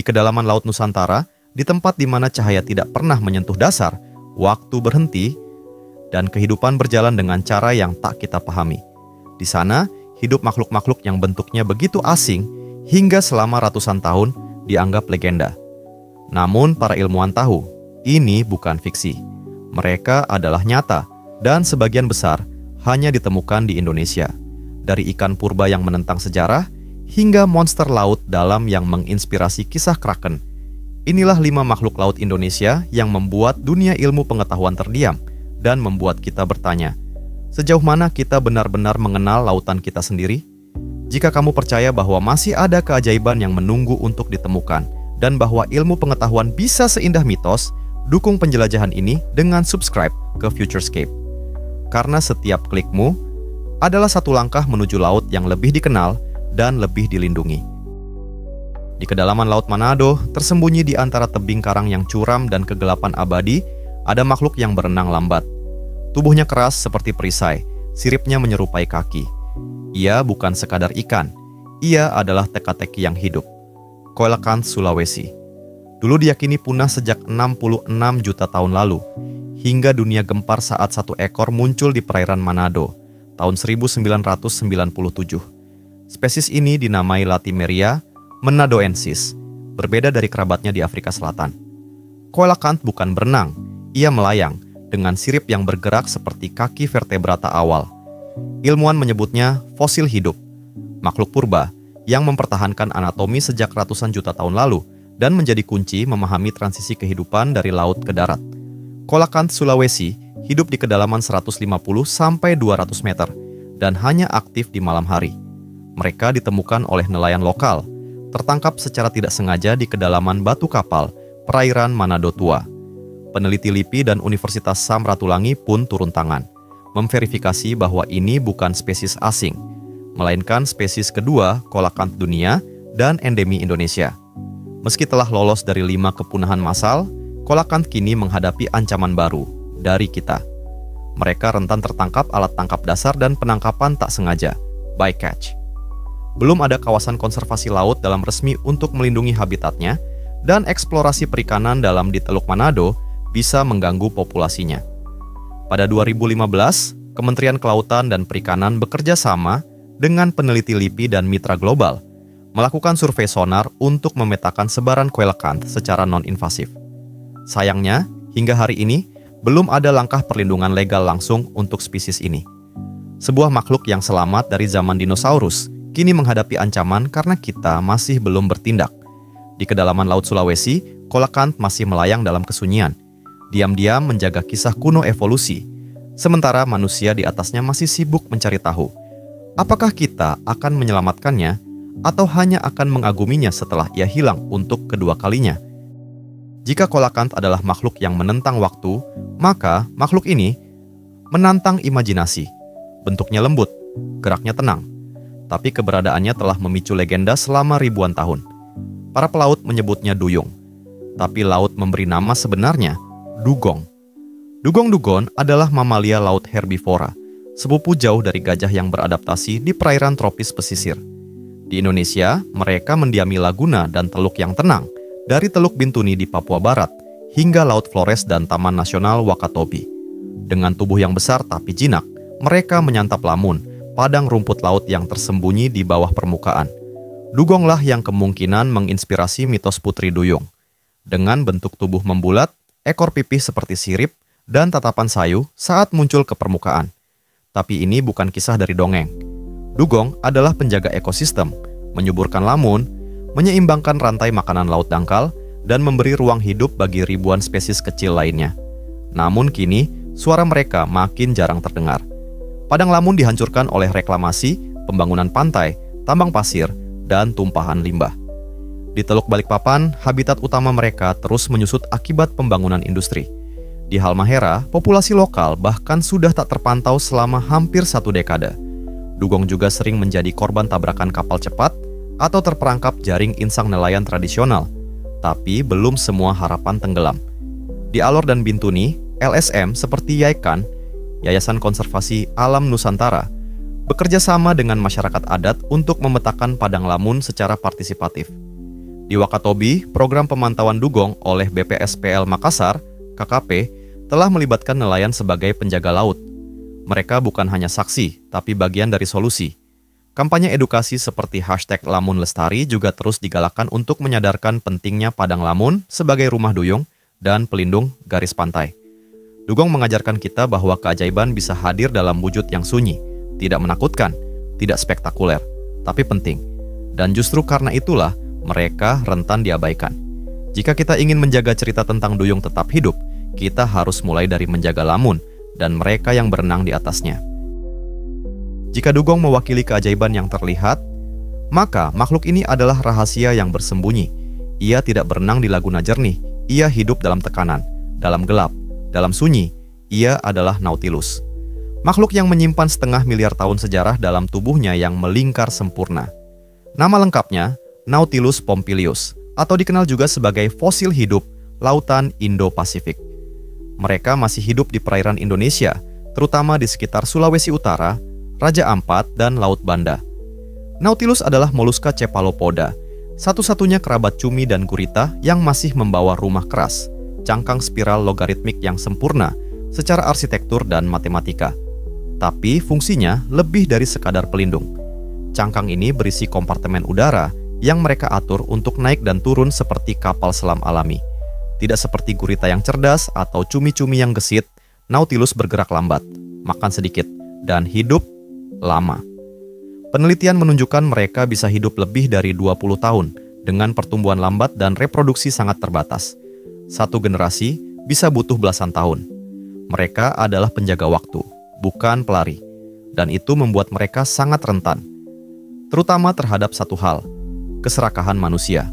Di kedalaman Laut Nusantara, di tempat di mana cahaya tidak pernah menyentuh dasar, waktu berhenti, dan kehidupan berjalan dengan cara yang tak kita pahami. Di sana, hidup makhluk-makhluk yang bentuknya begitu asing hingga selama ratusan tahun dianggap legenda. Namun para ilmuwan tahu, ini bukan fiksi. Mereka adalah nyata dan sebagian besar hanya ditemukan di Indonesia. Dari ikan purba yang menentang sejarah hingga monster laut dalam yang menginspirasi kisah Kraken. Inilah 5 makhluk laut Indonesia yang membuat dunia ilmu pengetahuan terdiam dan membuat kita bertanya, sejauh mana kita benar-benar mengenal lautan kita sendiri? Jika kamu percaya bahwa masih ada keajaiban yang menunggu untuk ditemukan dan bahwa ilmu pengetahuan bisa seindah mitos, dukung penjelajahan ini dengan subscribe ke Futurescape. Karena setiap klikmu adalah satu langkah menuju laut yang lebih dikenal dan lebih dilindungi. Di kedalaman Laut Manado, tersembunyi di antara tebing karang yang curam dan kegelapan abadi, ada makhluk yang berenang lambat. Tubuhnya keras seperti perisai, siripnya menyerupai kaki. Ia bukan sekadar ikan, ia adalah teka-teki yang hidup. Coelacanth Sulawesi. Dulu diyakini punah sejak 66 juta tahun lalu, hingga dunia gempar saat satu ekor muncul di perairan Manado, tahun 1997. Spesies ini dinamai Latimeria menadoensis, berbeda dari kerabatnya di Afrika Selatan. Coelacanth bukan berenang, ia melayang dengan sirip yang bergerak seperti kaki vertebrata awal. Ilmuwan menyebutnya fosil hidup, makhluk purba yang mempertahankan anatomi sejak ratusan juta tahun lalu dan menjadi kunci memahami transisi kehidupan dari laut ke darat. Coelacanth Sulawesi hidup di kedalaman 150 sampai 200 meter dan hanya aktif di malam hari. Mereka ditemukan oleh nelayan lokal, tertangkap secara tidak sengaja di kedalaman batu kapal, perairan Manado Tua. Peneliti LIPI dan Universitas Samratulangi pun turun tangan, memverifikasi bahwa ini bukan spesies asing, melainkan spesies kedua coelacanth dunia dan endemi Indonesia. Meski telah lolos dari 5 kepunahan massal, coelacanth kini menghadapi ancaman baru dari kita. Mereka rentan tertangkap alat tangkap dasar dan penangkapan tak sengaja, bycatch. Belum ada kawasan konservasi laut dalam resmi untuk melindungi habitatnya, dan eksplorasi perikanan dalam di Teluk Manado bisa mengganggu populasinya. Pada 2015, Kementerian Kelautan dan Perikanan bekerja sama dengan peneliti LIPI dan mitra global, melakukan survei sonar untuk memetakan sebaran coelacanth secara non-invasif. Sayangnya, hingga hari ini, belum ada langkah perlindungan legal langsung untuk spesies ini. Sebuah makhluk yang selamat dari zaman dinosaurus, kini menghadapi ancaman karena kita masih belum bertindak. Di kedalaman Laut Sulawesi, coelacanth masih melayang dalam kesunyian, diam-diam menjaga kisah kuno evolusi, sementara manusia di atasnya masih sibuk mencari tahu, apakah kita akan menyelamatkannya atau hanya akan mengaguminya setelah ia hilang untuk kedua kalinya. Jika coelacanth adalah makhluk yang menentang waktu, maka makhluk ini menantang imajinasi. Bentuknya lembut, geraknya tenang, tapi keberadaannya telah memicu legenda selama ribuan tahun. Para pelaut menyebutnya duyung, tapi laut memberi nama sebenarnya dugong. Dugong-dugon adalah mamalia laut herbivora, sepupu jauh dari gajah yang beradaptasi di perairan tropis pesisir. Di Indonesia, mereka mendiami laguna dan teluk yang tenang, dari Teluk Bintuni di Papua Barat hingga Laut Flores dan Taman Nasional Wakatobi. Dengan tubuh yang besar tapi jinak, mereka menyantap lamun, padang rumput laut yang tersembunyi di bawah permukaan. Dugonglah yang kemungkinan menginspirasi mitos Putri Duyung. Dengan bentuk tubuh membulat, ekor pipih seperti sirip, dan tatapan sayu saat muncul ke permukaan. Tapi ini bukan kisah dari dongeng. Dugong adalah penjaga ekosistem, menyuburkan lamun, menyeimbangkan rantai makanan laut dangkal, dan memberi ruang hidup bagi ribuan spesies kecil lainnya. Namun kini, suara mereka makin jarang terdengar. Padang lamun dihancurkan oleh reklamasi, pembangunan pantai, tambang pasir, dan tumpahan limbah. Di Teluk Balikpapan, habitat utama mereka terus menyusut akibat pembangunan industri. Di Halmahera, populasi lokal bahkan sudah tak terpantau selama hampir 1 dekade. Dugong juga sering menjadi korban tabrakan kapal cepat atau terperangkap jaring insang nelayan tradisional, tapi belum semua harapan tenggelam. Di Alor dan Bintuni, LSM seperti YAIKAN, Yayasan Konservasi Alam Nusantara, bekerja sama dengan masyarakat adat untuk memetakan padang lamun secara partisipatif. Di Wakatobi, program pemantauan dugong oleh BPSPL Makassar, KKP, telah melibatkan nelayan sebagai penjaga laut. Mereka bukan hanya saksi, tapi bagian dari solusi. Kampanye edukasi seperti #LamunLestari juga terus digalakkan untuk menyadarkan pentingnya padang lamun sebagai rumah duyung dan pelindung garis pantai. Dugong mengajarkan kita bahwa keajaiban bisa hadir dalam wujud yang sunyi, tidak menakutkan, tidak spektakuler, tapi penting. Dan justru karena itulah mereka rentan diabaikan. Jika kita ingin menjaga cerita tentang duyung tetap hidup, kita harus mulai dari menjaga lamun dan mereka yang berenang di atasnya. Jika dugong mewakili keajaiban yang terlihat, maka makhluk ini adalah rahasia yang bersembunyi. Ia tidak berenang di laguna jernih, ia hidup dalam tekanan, dalam gelap, dalam sunyi. Ia adalah Nautilus. Makhluk yang menyimpan 0,5 miliar tahun sejarah dalam tubuhnya yang melingkar sempurna. Nama lengkapnya Nautilus pompilius, atau dikenal juga sebagai fosil hidup lautan Indo-Pasifik. Mereka masih hidup di perairan Indonesia, terutama di sekitar Sulawesi Utara, Raja Ampat, dan Laut Banda. Nautilus adalah moluska cephalopoda, satu-satunya kerabat cumi dan gurita yang masih membawa rumah keras, cangkang spiral logaritmik yang sempurna secara arsitektur dan matematika. Tapi fungsinya lebih dari sekadar pelindung. Cangkang ini berisi kompartemen udara yang mereka atur untuk naik dan turun seperti kapal selam alami. Tidak seperti gurita yang cerdas atau cumi-cumi yang gesit, Nautilus bergerak lambat, makan sedikit, dan hidup lama. Penelitian menunjukkan mereka bisa hidup lebih dari 20 tahun dengan pertumbuhan lambat dan reproduksi sangat terbatas. Satu generasi bisa butuh belasan tahun. Mereka adalah penjaga waktu, bukan pelari. Dan itu membuat mereka sangat rentan, terutama terhadap satu hal, keserakahan manusia.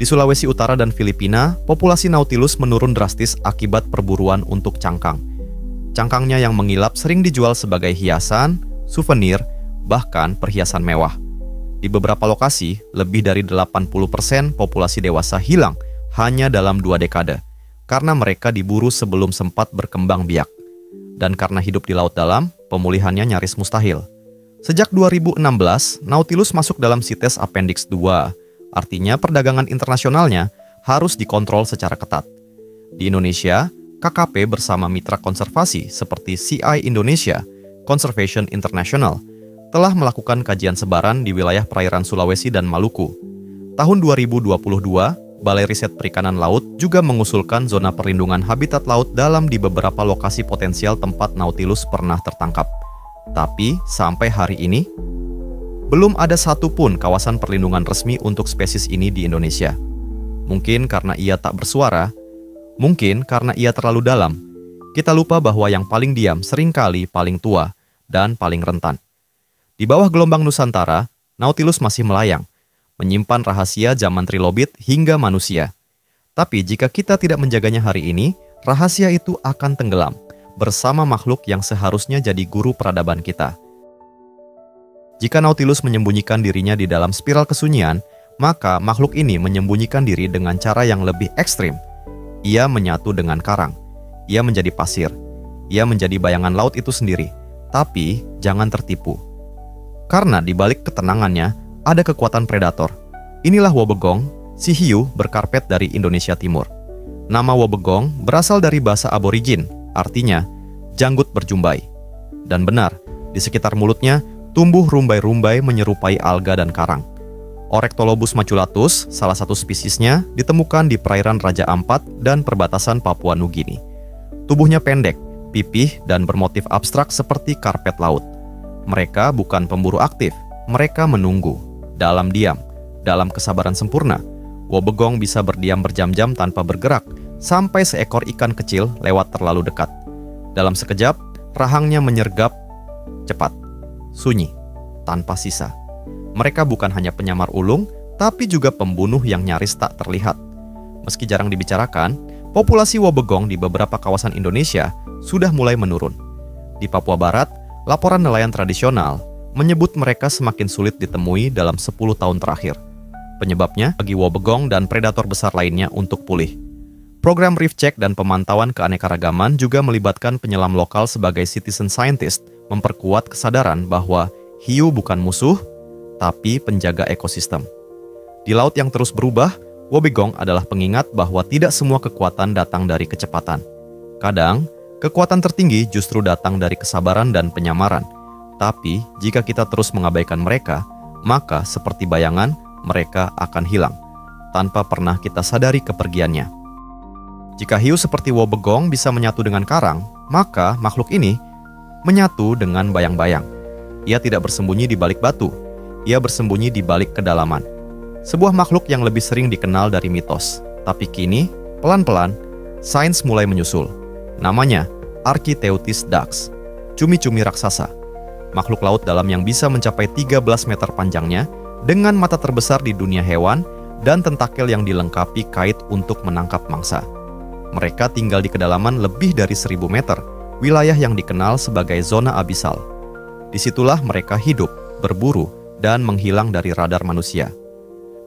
Di Sulawesi Utara dan Filipina, populasi Nautilus menurun drastis akibat perburuan untuk cangkang. Cangkangnya yang mengilap sering dijual sebagai hiasan, souvenir, bahkan perhiasan mewah. Di beberapa lokasi, lebih dari 80% populasi dewasa hilang hanya dalam 2 dekade, karena mereka diburu sebelum sempat berkembang biak. Dan karena hidup di laut dalam, pemulihannya nyaris mustahil. Sejak 2016, Nautilus masuk dalam CITES Appendix 2, artinya perdagangan internasionalnya harus dikontrol secara ketat. Di Indonesia, KKP bersama mitra konservasi seperti CI Indonesia, Conservation International, telah melakukan kajian sebaran di wilayah perairan Sulawesi dan Maluku. Tahun 2022, Balai Riset Perikanan Laut juga mengusulkan zona perlindungan habitat laut dalam di beberapa lokasi potensial tempat Nautilus pernah tertangkap. Tapi, sampai hari ini, belum ada satupun kawasan perlindungan resmi untuk spesies ini di Indonesia. Mungkin karena ia tak bersuara, mungkin karena ia terlalu dalam. Kita lupa bahwa yang paling diam seringkali paling tua dan paling rentan. Di bawah gelombang Nusantara, Nautilus masih melayang, menyimpan rahasia zaman trilobit hingga manusia. Tapi jika kita tidak menjaganya hari ini, rahasia itu akan tenggelam bersama makhluk yang seharusnya jadi guru peradaban kita. Jika Nautilus menyembunyikan dirinya di dalam spiral kesunyian, maka makhluk ini menyembunyikan diri dengan cara yang lebih ekstrim. Ia menyatu dengan karang. Ia menjadi pasir. Ia menjadi bayangan laut itu sendiri. Tapi jangan tertipu. Karena di balik ketenangannya ada kekuatan predator. Inilah wobegong, si hiu berkarpet dari Indonesia Timur. Nama wobegong berasal dari bahasa aborigin, artinya janggut berjumbai. Dan benar, di sekitar mulutnya tumbuh rumbai-rumbai menyerupai alga dan karang. Orectolobus maculatus, salah satu spesiesnya, ditemukan di perairan Raja Ampat dan perbatasan Papua Nugini. Tubuhnya pendek, pipih, dan bermotif abstrak seperti karpet laut. Mereka bukan pemburu aktif, mereka menunggu, dalam diam, dalam kesabaran sempurna. Wobegong bisa berdiam berjam-jam tanpa bergerak, sampai seekor ikan kecil lewat terlalu dekat. Dalam sekejap, rahangnya menyergap cepat, sunyi, tanpa sisa. Mereka bukan hanya penyamar ulung, tapi juga pembunuh yang nyaris tak terlihat. Meski jarang dibicarakan, populasi wobegong di beberapa kawasan Indonesia sudah mulai menurun. Di Papua Barat, laporan nelayan tradisional menyebut mereka semakin sulit ditemui dalam 10 tahun terakhir. Penyebabnya bagi wobegong dan predator besar lainnya untuk pulih. Program Reef Check dan pemantauan keanekaragaman juga melibatkan penyelam lokal sebagai citizen scientist, memperkuat kesadaran bahwa hiu bukan musuh, tapi penjaga ekosistem. Di laut yang terus berubah, Wobbegong adalah pengingat bahwa tidak semua kekuatan datang dari kecepatan. Kadang, kekuatan tertinggi justru datang dari kesabaran dan penyamaran. Tapi, jika kita terus mengabaikan mereka, maka seperti bayangan, mereka akan hilang, tanpa pernah kita sadari kepergiannya. Jika hiu seperti Wobbegong bisa menyatu dengan karang, maka makhluk ini menyatu dengan bayang-bayang. Ia tidak bersembunyi di balik batu, ia bersembunyi di balik kedalaman. Sebuah makhluk yang lebih sering dikenal dari mitos, tapi kini, pelan-pelan, sains mulai menyusul. Namanya Architeuthis dax, cumi-cumi raksasa. Makhluk laut dalam yang bisa mencapai 13 meter panjangnya, dengan mata terbesar di dunia hewan, dan tentakel yang dilengkapi kait untuk menangkap mangsa. Mereka tinggal di kedalaman lebih dari 1000 meter, wilayah yang dikenal sebagai zona abisal. Disitulah mereka hidup, berburu, dan menghilang dari radar manusia.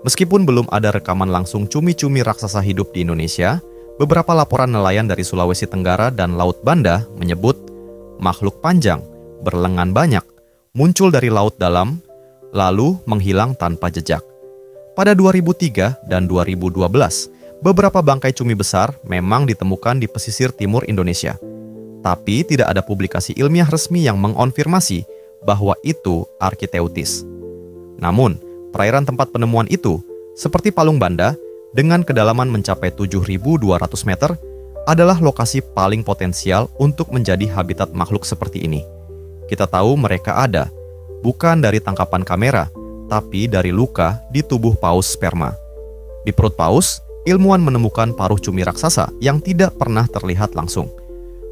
Meskipun belum ada rekaman langsung cumi-cumi raksasa hidup di Indonesia, beberapa laporan nelayan dari Sulawesi Tenggara dan Laut Banda menyebut makhluk panjang, berlengan banyak, muncul dari laut dalam, lalu menghilang tanpa jejak. Pada 2003 dan 2012, beberapa bangkai cumi besar memang ditemukan di pesisir timur Indonesia. Tapi tidak ada publikasi ilmiah resmi yang mengonfirmasi bahwa itu Architeuthis. Namun, perairan tempat penemuan itu, seperti Palung Banda, dengan kedalaman mencapai 7.200 meter, adalah lokasi paling potensial untuk menjadi habitat makhluk seperti ini. Kita tahu mereka ada, bukan dari tangkapan kamera, tapi dari luka di tubuh paus sperma. Di perut paus, ilmuwan menemukan paruh cumi raksasa yang tidak pernah terlihat langsung.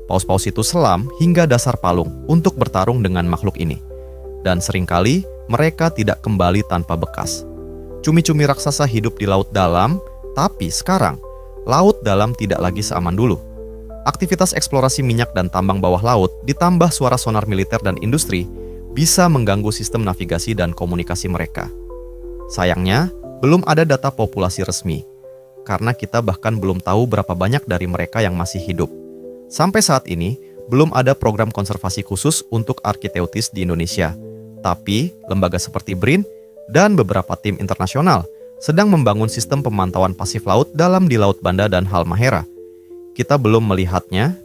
Paus-paus itu selam hingga dasar palung untuk bertarung dengan makhluk ini. Dan seringkali mereka tidak kembali tanpa bekas. Cumi-cumi raksasa hidup di laut dalam, tapi sekarang, laut dalam tidak lagi seaman dulu. Aktivitas eksplorasi minyak dan tambang bawah laut ditambah suara sonar militer dan industri bisa mengganggu sistem navigasi dan komunikasi mereka. Sayangnya, belum ada data populasi resmi, karena kita bahkan belum tahu berapa banyak dari mereka yang masih hidup. Sampai saat ini, belum ada program konservasi khusus untuk Architeuthis di Indonesia. Tapi, lembaga seperti BRIN dan beberapa tim internasional sedang membangun sistem pemantauan pasif laut dalam di Laut Banda dan Halmahera. Kita belum melihatnya,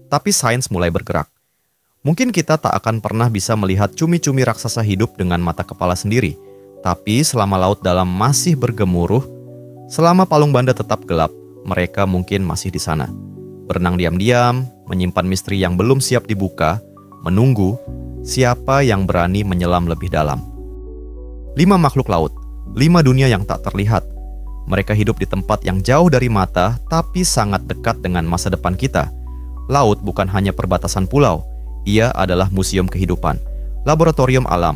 tapi sains mulai bergerak. Mungkin kita tak akan pernah bisa melihat cumi-cumi raksasa hidup dengan mata kepala sendiri, tapi selama laut dalam masih bergemuruh, selama Palung Banda tetap gelap, mereka mungkin masih di sana. Berenang diam-diam, menyimpan misteri yang belum siap dibuka, menunggu siapa yang berani menyelam lebih dalam. 5 makhluk laut, 5 dunia yang tak terlihat. Mereka hidup di tempat yang jauh dari mata, tapi sangat dekat dengan masa depan kita. Laut bukan hanya perbatasan pulau, ia adalah museum kehidupan, laboratorium alam,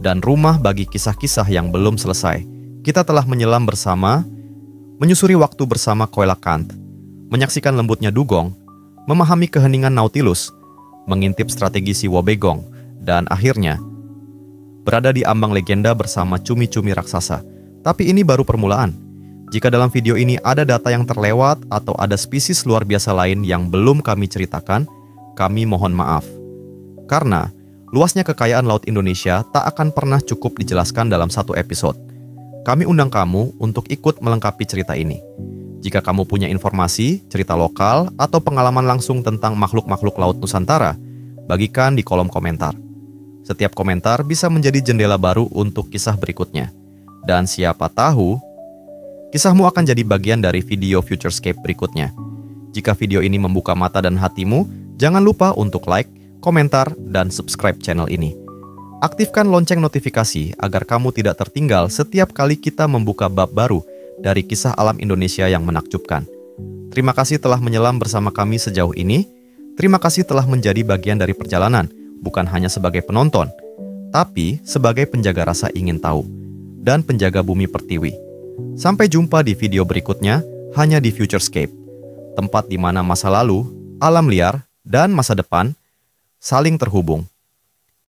dan rumah bagi kisah-kisah yang belum selesai. Kita telah menyelam bersama, menyusuri waktu bersama Coelacanth, menyaksikan lembutnya dugong, memahami keheningan Nautilus, mengintip strategi si Wobbegong, dan akhirnya berada di ambang legenda bersama cumi-cumi raksasa. Tapi ini baru permulaan. Jika dalam video ini ada data yang terlewat atau ada spesies luar biasa lain yang belum kami ceritakan, kami mohon maaf. Karena luasnya kekayaan laut Indonesia tak akan pernah cukup dijelaskan dalam satu episode. Kami undang kamu untuk ikut melengkapi cerita ini. Jika kamu punya informasi, cerita lokal, atau pengalaman langsung tentang makhluk-makhluk laut Nusantara, bagikan di kolom komentar. Setiap komentar bisa menjadi jendela baru untuk kisah berikutnya. Dan siapa tahu, kisahmu akan jadi bagian dari video Futurescape berikutnya. Jika video ini membuka mata dan hatimu, jangan lupa untuk like, komentar, dan subscribe channel ini. Aktifkan lonceng notifikasi agar kamu tidak tertinggal setiap kali kita membuka bab baru dari kisah alam Indonesia yang menakjubkan. Terima kasih telah menyelam bersama kami sejauh ini. Terima kasih telah menjadi bagian dari perjalanan, bukan hanya sebagai penonton, tapi sebagai penjaga rasa ingin tahu, dan penjaga bumi pertiwi. Sampai jumpa di video berikutnya, hanya di Futurescape, tempat di mana masa lalu, alam liar, dan masa depan saling terhubung.